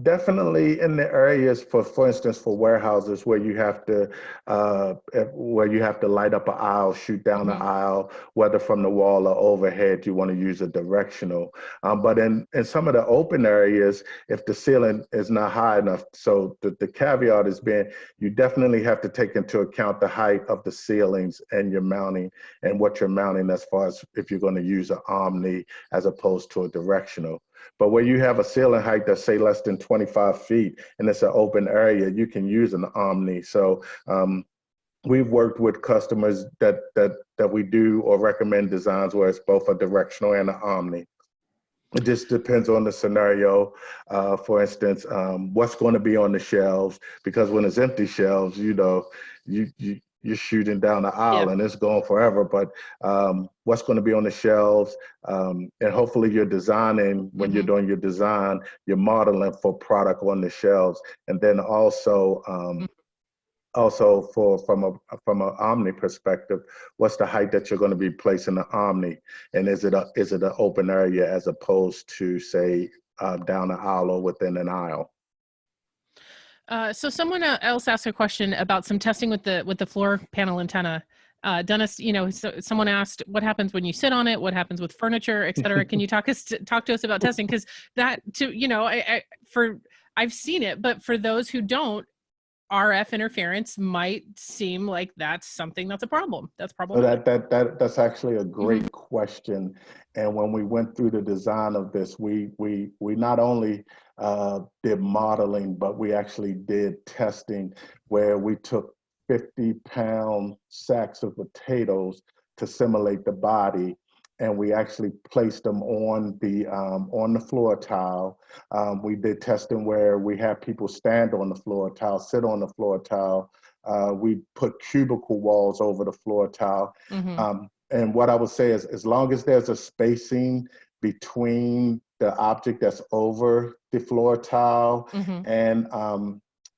definitely in the areas for instance, for warehouses where you have to light up an aisle, shoot down an aisle, whether from the wall or overhead, you want to use a directional. But in some of the open areas, if the ceiling is not high enough, so the caveat is being, you definitely have to take into account the height of the ceilings and your mounting and what you're mounting as far as if you're going to use an omni as opposed to a directional. But where you have a ceiling height that's say less than 25 feet and it's an open area, you can use an omni. So we've worked with customers that we do or recommend designs where it's both a directional and an omni. It just depends on the scenario. For instance, what's going to be on the shelves, because when it's empty shelves, you know, you're shooting down the aisle and it's going forever. But what's going to be on the shelves, and hopefully you're designing, when you're doing your design, you're modeling for product on the shelves. And then also from an omni perspective, what's the height that you're going to be placing the omni, and is it an open area as opposed to say down an aisle or within an aisle? So someone else asked a question about some testing with the floor panel antenna. Dennis, you know, so someone asked, what happens when you sit on it? What happens with furniture, et cetera? Can you talk to us about testing? Because that, you know, I've seen it, but for those who don't, RF interference might seem like that's something that's a problem. That's problematic. That's actually a great question. And when we went through the design of this, we not only did modeling, but we actually did testing where we took 50-pound sacks of potatoes to simulate the body, and we actually placed them on the floor tile. We did testing where we had people stand on the floor tile, sit on the floor tile. We put cubicle walls over the floor tile. And what I would say is, as long as there's a spacing between the object that's over the floor tile and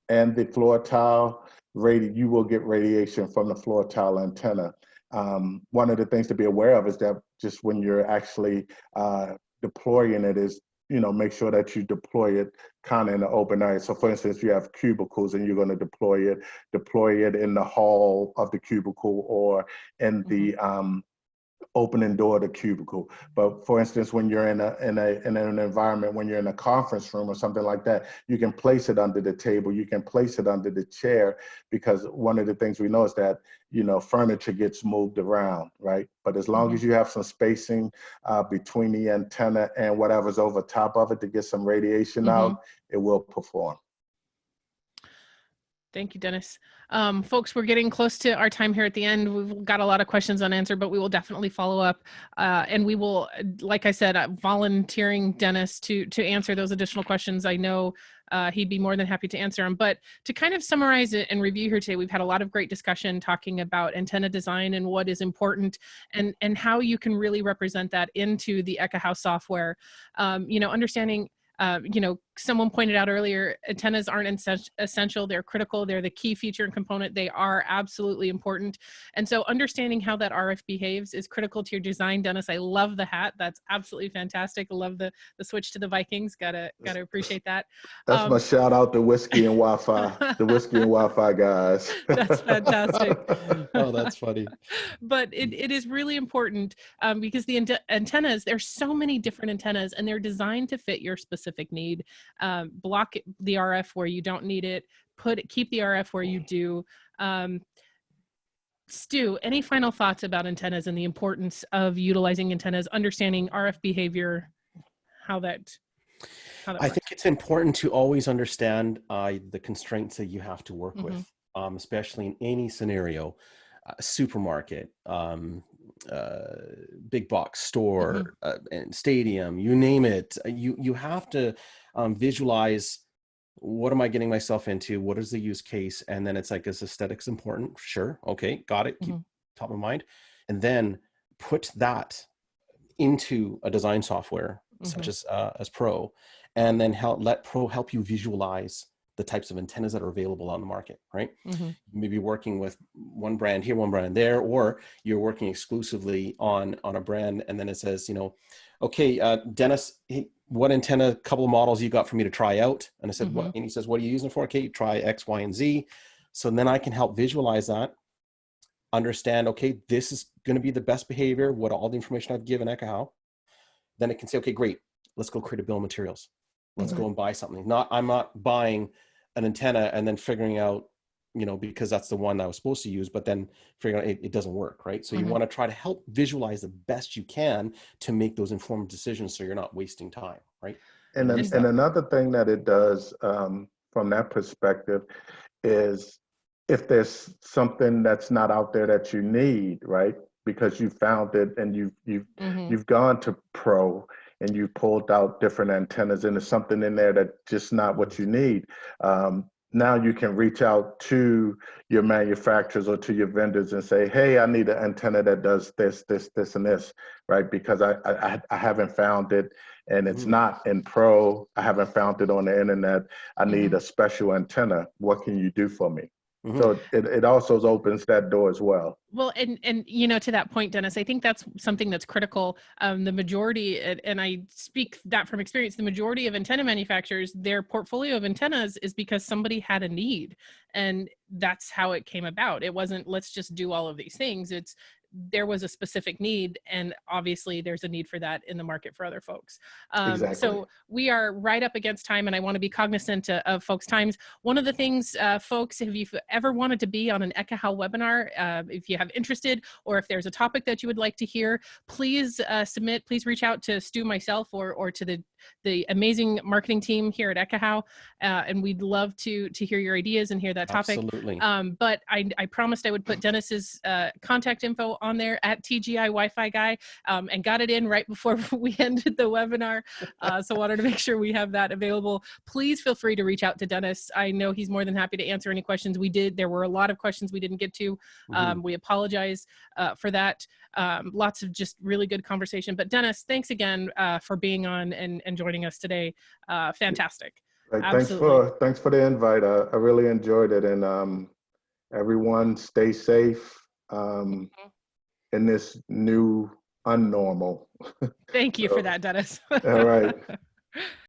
the floor tile, you will get radiation from the floor tile antenna. One of the things to be aware of is that just when you're actually deploying it is, you know, make sure that you deploy it kind of in the open area. So for instance, you have cubicles and you're going to deploy it in the hall of the cubicle or in the opening door of the cubicle. But for instance, when you're in an environment, when you're in a conference room or something like that, you can place it under the table, you can place it under the chair, because one of the things we know is that, you know, furniture gets moved around, right? But as long as you have some spacing between the antenna and whatever's over top of it to get some radiation out, it will perform. Thank you, Dennis. Folks, we're getting close to our time here at the end. We've got a lot of questions unanswered, but we will definitely follow up. And we will, like I said, volunteering Dennis to answer those additional questions. I know he'd be more than happy to answer them. But to kind of summarize it and review here today, we've had a lot of great discussion talking about antenna design and what is important and how you can really represent that into the Ekahau software. You know, understanding, you know, someone pointed out earlier, antennas aren't essential, they're critical, they're the key feature and component, they are absolutely important. And so understanding how that RF behaves is critical to your design. Dennis, I love the hat, that's absolutely fantastic. I love the switch to the Vikings, gotta appreciate that. That's my shout out to Whiskey and Wi-Fi, the Whiskey and Wi-Fi guys. That's fantastic. Oh, that's funny. But it is really important because the antennas, there's so many different antennas and they're designed to fit your specific need. Block the RF where you don't need it, keep the RF where you do. Stu, any final thoughts about antennas and the importance of utilizing antennas, understanding RF behavior, how that I works? think it's important to always understand the constraints that you have to work with, especially in any scenario, supermarket, big box store, and stadium, you name it. You have to visualize, what am I getting myself into? What is the use case? And then it's like, is aesthetics important? Sure. Okay. Got it. Keep top of mind. And then put that into a design software such as Pro, and then let Pro help you visualize the types of antennas that are available on the market, right? Mm-hmm. You may be working with one brand here, one brand there, or you're working exclusively on a brand, and then it says, okay, Dennis, what antenna, couple of models you got for me to try out? And I said, Mm-hmm. what? And he says, what are you using for? Okay, try X, Y, and Z. So then I can help visualize that, understand, okay, this is going to be the best behavior, what all the information I've given Ekahau. Then it can say, okay, great, let's go create a bill of materials. Let's Mm-hmm. go and buy something. I'm not buying an antenna and then figuring out, because that's the one I was supposed to use, but then figuring out it doesn't work, right? So you Mm-hmm. want to try to help visualize the best you can to make those informed decisions so you're not wasting time, right? And then, and another thing that it does from that perspective is if there's something that's not out there that you need, right? Because you found it and Mm-hmm. you've gone to Pro and you pulled out different antennas and there's something in there that's just not what you need. Now you can reach out to your manufacturers or to your vendors and say, hey, I need an antenna that does this, this, this, and this, right? Because I haven't found it and it's not in Pro. I haven't found it on the internet. I need a special antenna. What can you do for me? So it also opens that door as well. Well, and to that point, Dennis, I think that's something that's critical. The majority, and I speak that from experience, the majority of antenna manufacturers, their portfolio of antennas is because somebody had a need, and that's how it came about. It wasn't, let's just do all of these things. It's, there was a specific need, and obviously there's a need for that in the market for other folks. Exactly. So we are right up against time, and I want to be cognizant of folks' times. One of the things, folks, if you've ever wanted to be on an Ekahau webinar, if you have interested, or if there's a topic that you would like to hear, please submit, please reach out to Stu, myself, or to the amazing marketing team here at Ekahau, and we'd love to hear your ideas and hear that topic. Absolutely. But I promised I would put Dennis's contact info on there at TGI Wi-Fi Guy, and got it in right before we ended the webinar. So wanted to make sure we have that available. Please feel free to reach out to Dennis. I know he's more than happy to answer any questions. There were a lot of questions we didn't get to. We apologize for that. Lots of just really good conversation. But Dennis, thanks again for being on and joining us today. Fantastic. Right. Absolutely. Thanks for the invite. I really enjoyed it, and everyone stay safe in this new unnormal. Thank you for that, Dennis. All right.